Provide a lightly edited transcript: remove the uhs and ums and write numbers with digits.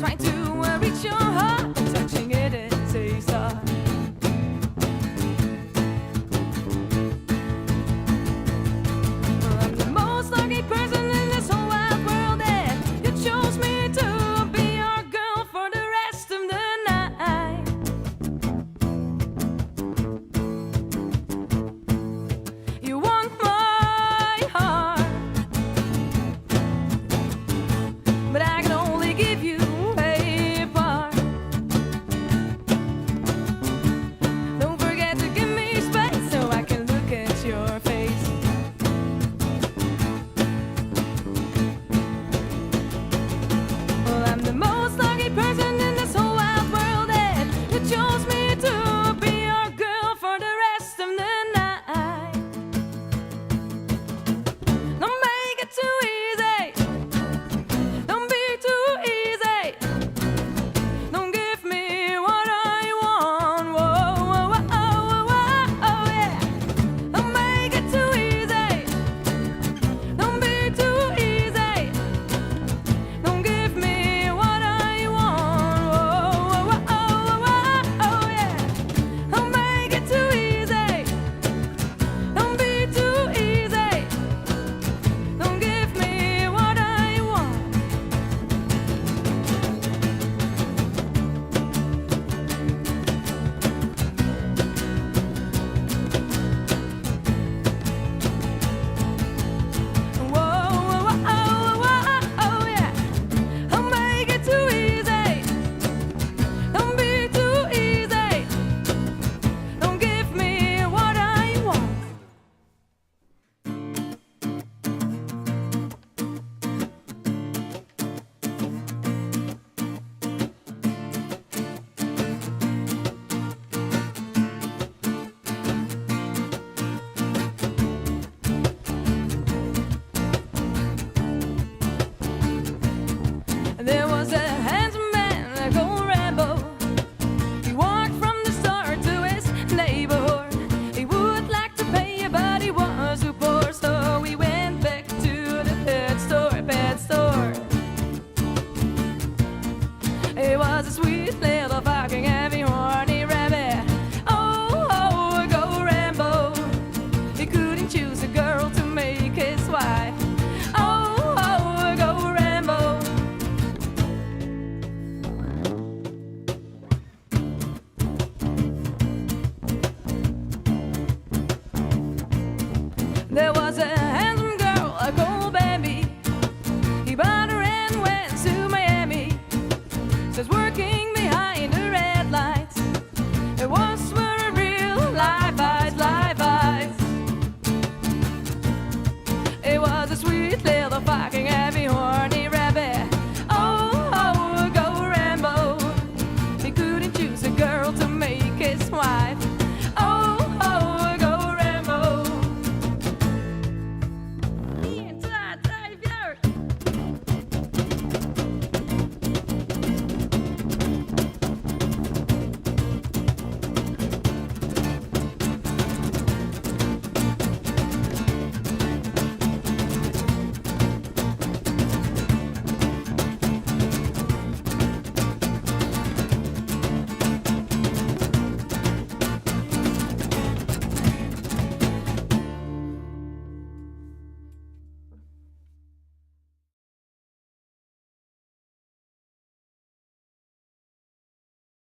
trying to reach your heart, touching it is a start. Well, I'm the most lucky person in this whole wide world, and you chose me to be your girl for the rest of the night. You want my heart, but I can only give you a part. Don't forget to give me space so I can look at your face. Well, I'm the most lucky person in this whole wide world, and you chose me to be your girl for the rest of the night. Don't make it too easy. Don't be too easy. Don't give me what I want. Whoa, whoa, whoa, whoa, whoa, oh, yeah. Don't make it too easy. Don't be too easy. Don't give me what I want. Whoa, whoa, whoa, whoa, oh, yeah. Don't make it too easy. Don't be too easy. Don't give me what I want. Whoa, whoa, whoa, whoa, oh, yeah. Don't make it too easy. Don't be too easy. Don't give me what I want. There was a handsome man, a gold rebel. He walked from the store to his neighborhood. He would like to pay, but he was too poor, so he went back to the pet store, pet store. It was a sweet place.